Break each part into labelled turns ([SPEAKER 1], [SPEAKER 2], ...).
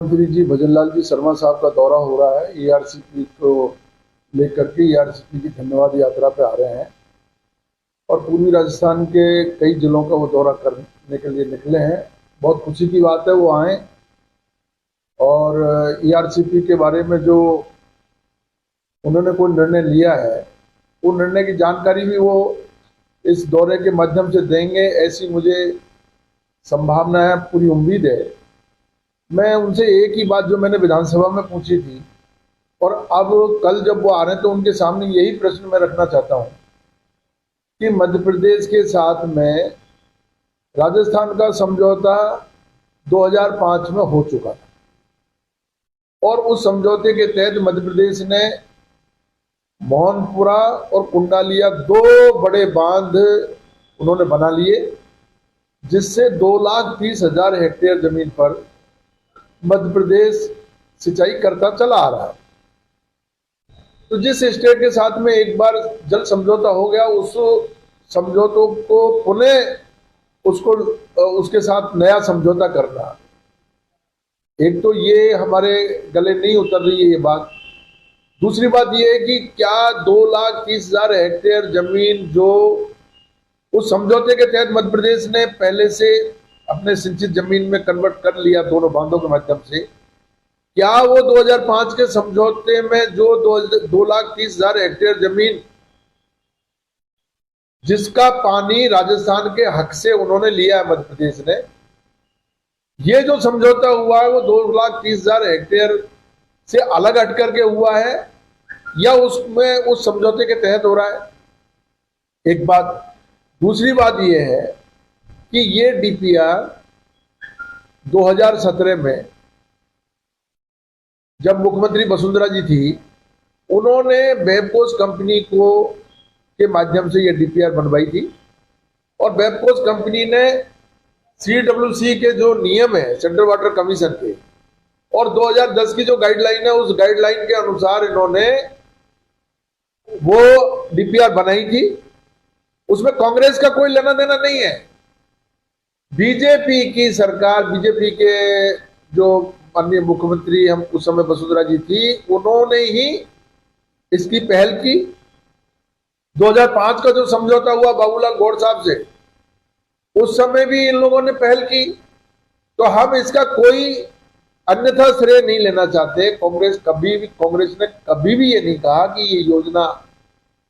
[SPEAKER 1] मंत्री जी भजनलाल जी शर्मा साहब का दौरा हो रहा है। ईआरसीपी को लेकर के ईआरसीपी की धन्यवाद यात्रा पे आ रहे हैं और पूर्वी राजस्थान के कई जिलों का वो दौरा करने के लिए निकले हैं। बहुत खुशी की बात है वो आए और ईआरसीपी के बारे में जो उन्होंने कोई निर्णय लिया है वो निर्णय की जानकारी भी वो इस दौरे के माध्यम से देंगे, ऐसी मुझे संभावना है, पूरी उम्मीद है। मैं उनसे एक ही बात जो मैंने विधानसभा में पूछी थी और अब कल जब वो आ रहे हैं तो उनके सामने यही प्रश्न मैं रखना चाहता हूं कि मध्य प्रदेश के साथ में राजस्थान का समझौता 2005 में हो चुका था और उस समझौते के तहत मध्य प्रदेश ने मोहनपुरा और कुंडालिया दो बड़े बांध उन्होंने बना लिए, जिससे 2,30,000 हेक्टेयर जमीन पर मध्य प्रदेश सिंचाई करता चला आ रहा है। तो जिस स्टेट के साथ में एक बार जल समझौता हो गया, उस समझौतों को पुनः उसके साथ नया समझौता करना, एक तो ये हमारे गले नहीं उतर रही है ये बात। दूसरी बात ये है कि क्या 2,30,000 हेक्टेयर जमीन जो उस समझौते के तहत मध्य प्रदेश ने पहले से अपने सिंचित जमीन में कन्वर्ट कर लिया दोनों बांधों के माध्यम से, क्या वो 2005 के समझौते में जो 2,30,000 हेक्टेयर जमीन जिसका पानी राजस्थान के हक से उन्होंने लिया है मध्य प्रदेश ने, ये जो समझौता हुआ है वो 2,30,000 हेक्टेयर से अलग हट करके हुआ है या उसमें उस समझौते के तहत हो रहा है, एक बात। दूसरी बात यह है कि ये डीपीआर 2017 में जब मुख्यमंत्री वसुंधरा जी थी, उन्होंने वेबकोस्ट कंपनी को के माध्यम से ये डीपीआर बनवाई थी और वेबकोस्ट कंपनी ने सीडब्ल्यूसी के जो नियम है सेंट्रल वाटर कमीशन के और 2010 की जो गाइडलाइन है, उस गाइडलाइन के अनुसार इन्होंने वो डीपीआर बनाई थी। उसमें कांग्रेस का कोई लेना देना नहीं है। बीजेपी की सरकार, बीजेपी के जो माननीय मुख्यमंत्री हम उस समय वसुंधरा जी थी, उन्होंने ही इसकी पहल की। 2005 का जो समझौता हुआ बाबूलाल गौड़ साहब से, उस समय भी इन लोगों ने पहल की। तो हम इसका कोई अन्यथा श्रेय नहीं लेना चाहते। कांग्रेस ने कभी भी ये नहीं कहा कि ये योजना,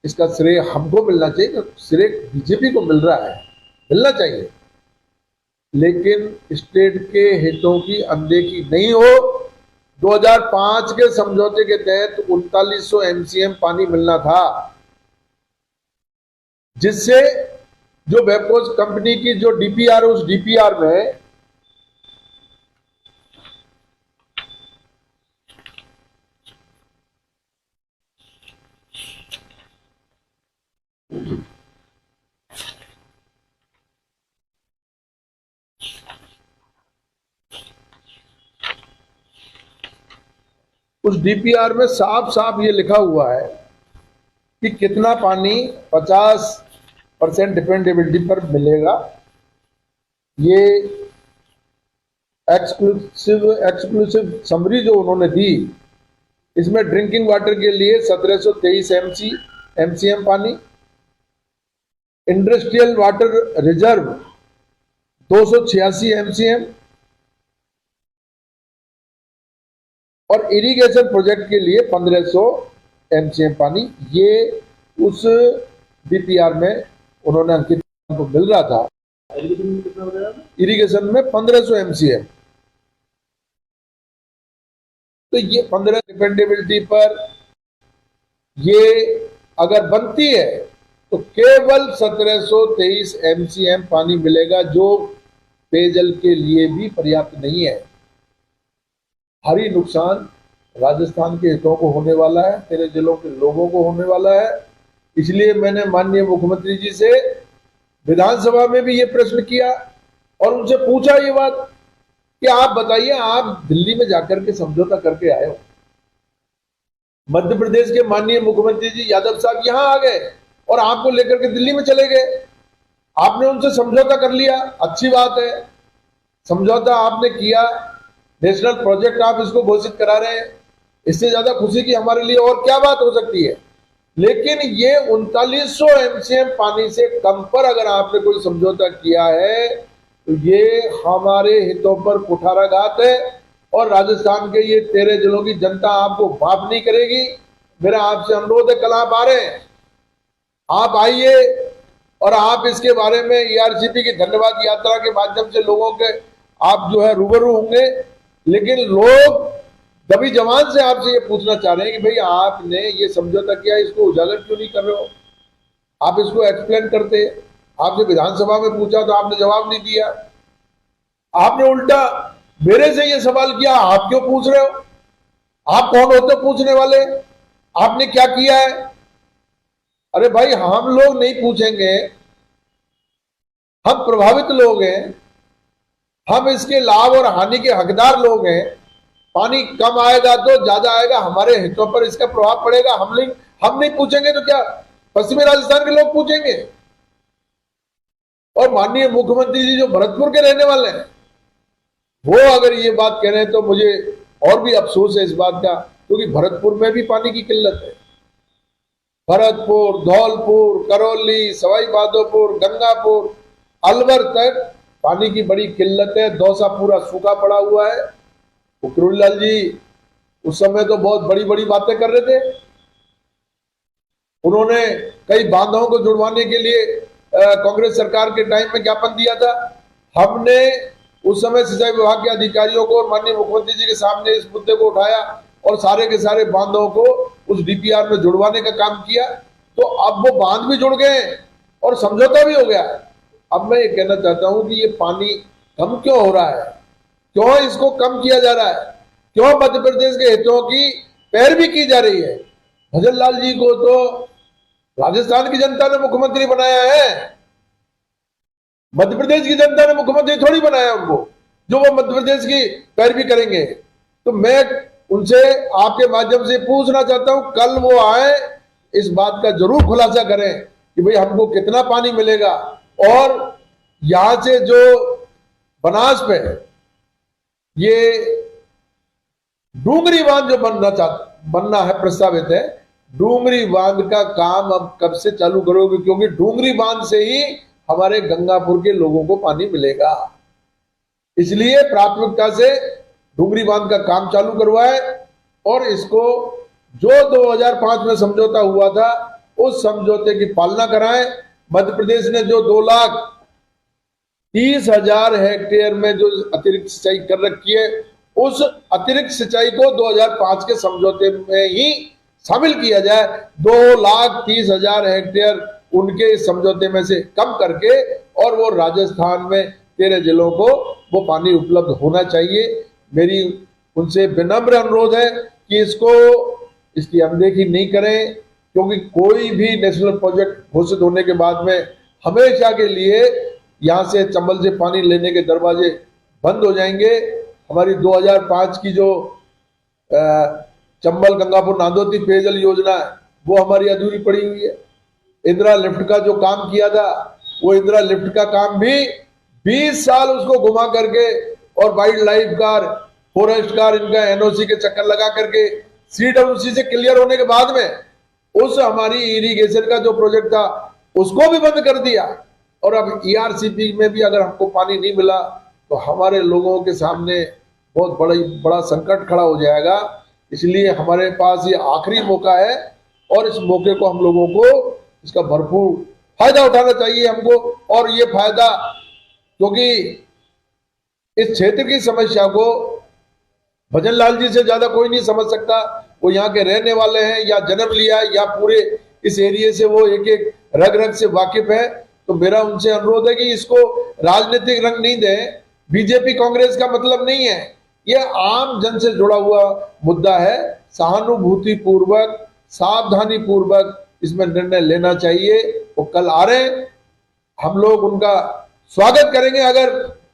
[SPEAKER 1] इसका श्रेय हमको मिलना चाहिए, श्रेय बीजेपी को मिल रहा है, मिलना चाहिए, लेकिन स्टेट के हितों की अनदेखी नहीं हो। 2005 के समझौते के तहत 3900 एमसीएम पानी मिलना था, जिससे जो वेबकोस्ट कंपनी की जो डीपीआर, उस डीपीआर में साफ साफ ये लिखा हुआ है कि कितना पानी 50% डिपेंडेबिलिटी पर मिलेगा। ये एक्सक्लूसिव समरी जो उन्होंने दी, इसमें ड्रिंकिंग वाटर के लिए 1723 एमसीएम पानी, इंडस्ट्रियल वाटर रिजर्व 286 एमसीएम और इरिगेशन प्रोजेक्ट के लिए 1500 एमसीएम पानी, ये उस डीपीआर में उन्होंने अंकित को मिल रहा था। इरिगेशन में 1500 एमसीएम। तो ये 15 डिपेंडेबिलिटी पर ये अगर बनती है तो केवल 1723 एमसीएम पानी मिलेगा, जो पेयजल के लिए भी पर्याप्त नहीं है। भारी नुकसान राजस्थान के हितों को होने वाला है, तेरे जिलों के लोगों को होने वाला है। इसलिए मैंने माननीय मुख्यमंत्री जी से विधानसभा में भी ये प्रश्न किया और उनसे पूछा ये बात कि आप बताइए, आप दिल्ली में जाकर के समझौता करके आए हो, मध्य प्रदेश के माननीय मुख्यमंत्री जी यादव साहब यहां आ गए और आपको लेकर के दिल्ली में चले गए। आपने उनसे समझौता कर लिया, अच्छी बात है, समझौता आपने किया, नेशनल प्रोजेक्ट आप इसको घोषित करा रहे हैं, इससे ज्यादा खुशी की हमारे लिए और क्या बात हो सकती है। लेकिन ये 3900 एमसीएम पानी से कम पर अगर आपने कोई समझौता किया है तो ये हमारे हितों पर कुठाराघात है, और राजस्थान के ये 13 जिलों की जनता आपको माफ नहीं करेगी। मेरा आपसे अनुरोध है, कल आप आ रहे हैं, आप आइए और आप इसके बारे में ईआरसीपी की धन्यवाद यात्रा के माध्यम से लोगों के आप जो है रूबरू होंगे। लेकिन लोग दबी जवान से आपसे ये पूछना चाह रहे हैं कि भाई आपने ये समझौता किया, इसको उजागर क्यों नहीं कर रहे हो, आप इसको एक्सप्लेन करते। आपसे विधानसभा में पूछा तो आपने जवाब नहीं दिया, आपने उल्टा मेरे से ये सवाल किया, आप क्यों पूछ रहे हो, आप कौन होते पूछने वाले, आपने क्या किया है। अरे भाई हम लोग नहीं पूछेंगे, हम प्रभावित लोग हैं, हम इसके लाभ और हानि के हकदार लोग हैं। पानी कम आएगा तो ज्यादा आएगा, हमारे हितों पर इसका प्रभाव पड़ेगा। हम नहीं पूछेंगे तो क्या पश्चिमी राजस्थान के लोग पूछेंगे। और माननीय मुख्यमंत्री जी जो भरतपुर के रहने वाले हैं, वो अगर ये बात कह रहे हैं तो मुझे और भी अफसोस है इस बात का, क्योंकि भरतपुर में भी पानी की किल्लत है। भरतपुर, धौलपुर, करौली, सवाई माधोपुर, गंगापुर, अलवर तक पानी की बड़ी किल्लत है। दौसा पूरा सूखा पड़ा हुआ है। फकरुल्लाल जी उस समय तो बहुत बड़ी बड़ी बातें कर रहे थे, उन्होंने कई बांधों को जुड़वाने के लिए कांग्रेस सरकार के टाइम में ज्ञापन दिया था। हमने उस समय सिंचाई विभाग के अधिकारियों को और माननीय मुख्यमंत्री जी के सामने इस मुद्दे को उठाया और सारे के सारे बांधों को उस डीपीआर में जुड़वाने का काम किया। तो अब वो बांध भी जुड़ गए और समझौता भी हो गया। अब मैं ये कहना चाहता हूं कि ये पानी कम क्यों हो रहा है, क्यों इसको कम किया जा रहा है, क्यों मध्य प्रदेश के हितों की पैरवी की जा रही है। भजन लाल जी को तो राजस्थान की जनता ने मुख्यमंत्री बनाया है, मध्य प्रदेश की जनता ने मुख्यमंत्री थोड़ी बनाया उनको, जो वो मध्य प्रदेश की पैरवी करेंगे। तो मैं उनसे आपके माध्यम से पूछना चाहता हूं, कल वो आए, इस बात का जरूर खुलासा करें कि भाई हमको कितना पानी मिलेगा। और यहां से जो बनास पे ये डूंगरी बांध जो बनना है, प्रस्तावित है, डूंगरी बांध का काम अब कब से चालू करोगे, क्योंकि डूंगरी बांध से ही हमारे गंगापुर के लोगों को पानी मिलेगा। इसलिए प्राथमिकता से डूंगरी बांध का काम चालू करवाए और इसको जो 2005 में समझौता हुआ था उस समझौते की पालना कराएं। मध्य प्रदेश ने जो 2,30,000 हेक्टेयर में जो अतिरिक्त सिंचाई कर रखी है, उस अतिरिक्त सिंचाई को 2005 के समझौते में ही शामिल किया जाए। 2,30,000 हेक्टेयर उनके समझौते में से कम करके और वो राजस्थान में 13 जिलों को वो पानी उपलब्ध होना चाहिए। मेरी उनसे विनम्र अनुरोध है कि इसकी अनदेखी नहीं करें, क्योंकि कोई भी नेशनल प्रोजेक्ट घोषित होने के बाद में हमेशा के लिए यहां से चंबल से पानी लेने के दरवाजे बंद हो जाएंगे। हमारी 2005 की जो चंबल गंगापुर नांदोती पेयजल योजना है वो हमारी अधूरी पड़ी हुई है। इंदिरा लिफ्ट का जो काम किया था, वो इंदिरा लिफ्ट का काम भी 20 साल उसको घुमा करके और wild life car, forest car, इनका एनओसी के चक्कर लगा करके सीडब्ल्यूसी से क्लियर होने के बाद में उस हमारी इरिगेशन का जो प्रोजेक्ट था उसको भी बंद कर दिया। और अब ईआरसीपी में भी अगर हमको पानी नहीं मिला तो हमारे लोगों के सामने बहुत बड़ा संकट खड़ा हो जाएगा। इसलिए हमारे पास ये आखिरी मौका है और इस मौके को हम लोगों को इसका भरपूर फायदा उठाना चाहिए हमको। और ये फायदा, क्योंकि इस क्षेत्र की समस्या को भजन लाल जी से ज्यादा कोई नहीं समझ सकता। वो यहाँ के रहने वाले हैं या जन्म लिया है या पूरे इस एरिया से वो एक एक रग रग से वाकिफ है। तो मेरा उनसे अनुरोध है कि इसको राजनीतिक रंग नहीं दें। बीजेपी कांग्रेस का मतलब नहीं है, ये आम जन से जुड़ा हुआ मुद्दा है। सहानुभूति पूर्वक, सावधानी पूर्वक इसमें निर्णय लेना चाहिए। वो कल आ रहे हैं, हम लोग उनका स्वागत करेंगे। अगर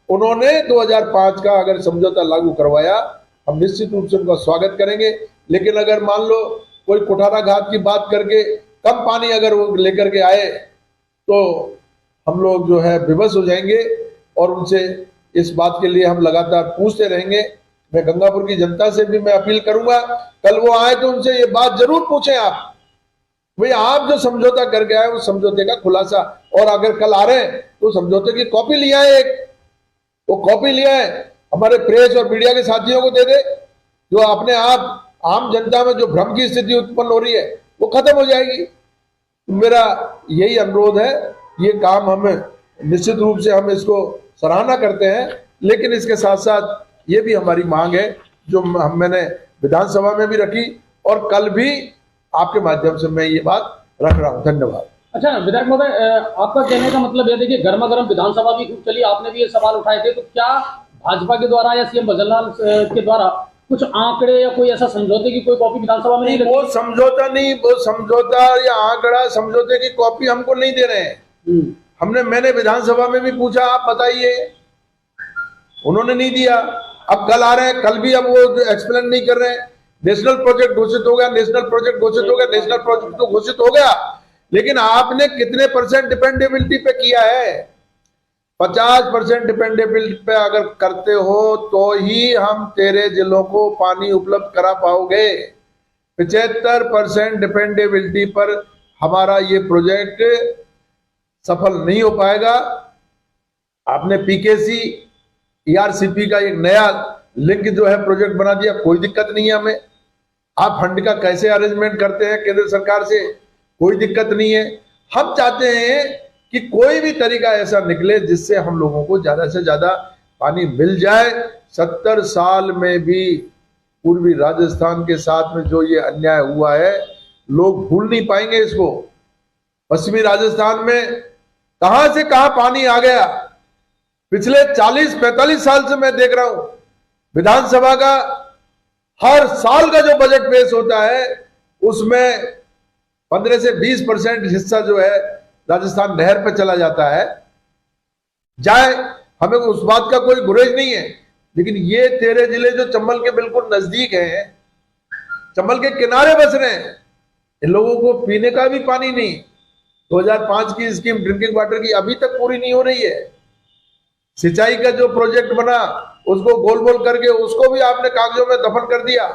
[SPEAKER 1] उन्होंने 2005 का अगर समझौता लागू करवाया, हम निश्चित रूप से उनका स्वागत करेंगे। लेकिन अगर मान लो कोई कुठाराघात की बात करके कम पानी अगर वो लेकर के आए तो हम लोग जो है विवश हो जाएंगे और उनसे इस बात के लिए हम लगातार पूछते रहेंगे। मैं गंगापुर की जनता से भी मैं अपील करूंगा, कल वो आए तो उनसे ये बात जरूर पूछें आप, भाई आप जो समझौता कर गया है उस समझौते का खुलासा, और अगर कल आ रहे हैं तो समझौते की कॉपी लिया है, वो कॉपी लिया है हमारे प्रेस और मीडिया के साथियों को दे दे, जो अपने आप आम जनता में जो भ्रम की स्थिति उत्पन्न हो रही है वो खत्म हो जाएगी। मेरा यही अनुरोध है, ये काम हम निश्चित रूप से हम इसको सराहना करते हैं, लेकिन इसके साथ साथ ये भी हमारी मांग है जो मैंने विधानसभा में भी रखी और कल भी आपके माध्यम से मैं ये बात रख रहा हूं। धन्यवाद।
[SPEAKER 2] अच्छा विधायक महोदय, आपका कहने का मतलब यह देखिए गर्मा गर्म विधानसभा भी खूब चली, आपने भी ये सवाल उठाए थे, तो क्या भाजपा के द्वारा या सीएम भजनलाल के द्वारा कुछ आंकड़े या कोई ऐसा समझौते की कोई कॉपी विधानसभा में नहीं रखी?
[SPEAKER 1] वो समझौता नहीं, वो समझौता या आंकड़ा समझौते की कॉपी हमको नहीं दे रहे हैं। मैंने विधानसभा में भी पूछा, आप बताइए, उन्होंने नहीं दिया। अब कल आ रहे हैं, कल भी अब वो एक्सप्लेन नहीं कर रहे हैं। नेशनल प्रोजेक्ट घोषित हो गया, नेशनल प्रोजेक्ट घोषित हो गया, नेशनल प्रोजेक्ट तो घोषित हो गया, लेकिन आपने कितने % डिपेंडेबिलिटी पे किया है? 50% डिपेंडेबिलिटी पे अगर करते हो तो ही हम तेरे जिलों को पानी उपलब्ध करा पाओगे। 75% डिपेंडेबिलिटी पर हमारा ये प्रोजेक्ट सफल नहीं हो पाएगा। आपने पीकेसी ईआरसीपी का एक नया लिंक जो है प्रोजेक्ट बना दिया, कोई दिक्कत नहीं है हमें। आप फंड का कैसे अरेंजमेंट करते हैं केंद्र सरकार से, कोई दिक्कत नहीं है। हम चाहते हैं कि कोई भी तरीका ऐसा निकले जिससे हम लोगों को ज्यादा से ज्यादा पानी मिल जाए। 70 साल में भी पूर्वी राजस्थान के साथ में जो ये अन्याय हुआ है, लोग भूल नहीं पाएंगे इसको। पश्चिमी राजस्थान में कहां से कहां पानी आ गया। पिछले 40-45 साल से मैं देख रहा हूं, विधानसभा का हर साल का जो बजट पेश होता है उसमें 15 से 20% हिस्सा जो है राजस्थान नहर पे चला जाता है। जाए, हमें उस बात का कोई गुरेज नहीं है, लेकिन ये तेरे जिले जो चंबल के बिल्कुल नजदीक हैं, चंबल के किनारे बस रहे हैं, इन लोगों को पीने का भी पानी नहीं। 2005 की स्कीम ड्रिंकिंग वाटर की अभी तक पूरी नहीं हो रही है। सिंचाई का जो प्रोजेक्ट बना उसको गोल मोल करके उसको भी आपने कागजों में दफन कर दिया।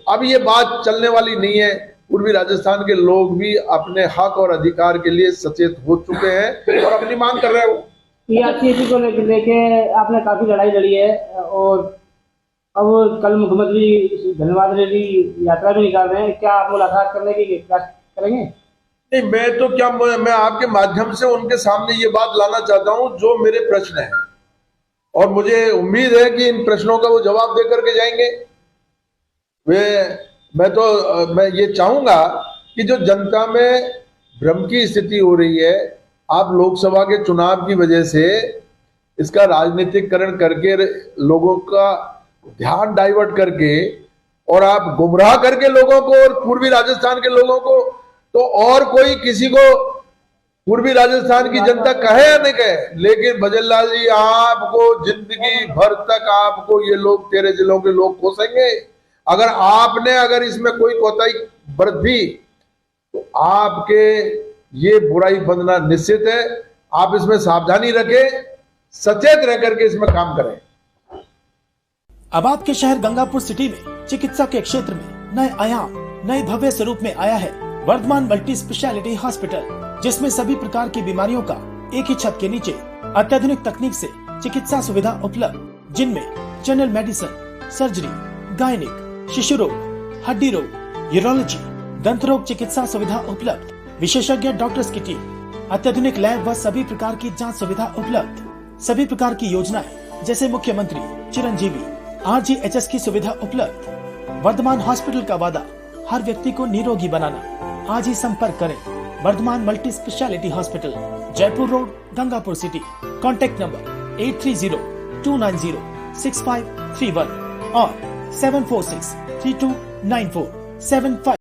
[SPEAKER 1] अब ये बात चलने वाली नहीं है। पूर्वी राजस्थान के लोग भी अपने हक और अधिकार के लिए सचेत हो चुके हैं और अपनी मांग कर रहे हो।
[SPEAKER 3] ईआरसीपी को लेके आपने काफी लड़ाई लड़ी है और अब कल मुख्यमंत्री धन्यवाद रैली यात्रा भी निकाल रहे हैं, क्या आप मुलाकात करने की प्रयास करेंगे?
[SPEAKER 1] नहीं, मैं आपके माध्यम से उनके सामने ये बात लाना चाहता हूं जो मेरे प्रश्न हैं, और मुझे उम्मीद है कि इन प्रश्नों का वो जवाब दे करके जाएंगे। मैं ये चाहूंगा कि जो जनता में भ्रम की स्थिति हो रही है, आप लोकसभा के चुनाव की वजह से इसका राजनीतिकरण करके लोगों का ध्यान डाइवर्ट करके और आप गुमराह करके लोगों को और पूर्वी राजस्थान के लोगों को, तो और कोई किसी को पूर्वी राजस्थान की जनता कहे या नहीं कहे, लेकिन भजनलाल जी आपको जिंदगी भर तक आपको ये लोग तेरे जिलों के लोग कोसेंगे। अगर इसमें कोई कोताही बरती तो आपके ये बुराई बंधना निश्चित है। आप इसमें सावधानी रखें, सचेत रह करके इसमें काम करें।
[SPEAKER 4] अब आपके शहर गंगापुर सिटी में चिकित्सा के क्षेत्र में नए आयाम, नए भव्य स्वरूप में आया है वर्धमान मल्टी स्पेशलिटी हॉस्पिटल, जिसमें सभी प्रकार की बीमारियों का एक ही छत के नीचे अत्याधुनिक तकनीक से चिकित्सा सुविधा उपलब्ध, जिनमें जनरल मेडिसिन, सर्जरी, गायनिक, शिशु रोग, हड्डी रोग, यूरोलॉजी, दंत रोग चिकित्सा सुविधा उपलब्ध, विशेषज्ञ डॉक्टर्स की टीम, अत्याधुनिक लैब व सभी प्रकार की जांच सुविधा उपलब्ध, सभी प्रकार की योजनाएं जैसे मुख्यमंत्री चिरंजीवी RGHS की सुविधा उपलब्ध। वर्धमान हॉस्पिटल का वादा हर व्यक्ति को निरोगी बनाना। आज ही संपर्क करें Vardhaman multi speciality hospital, Jaipur road, Gangapur city. Contact number 8302906531 और 746329475।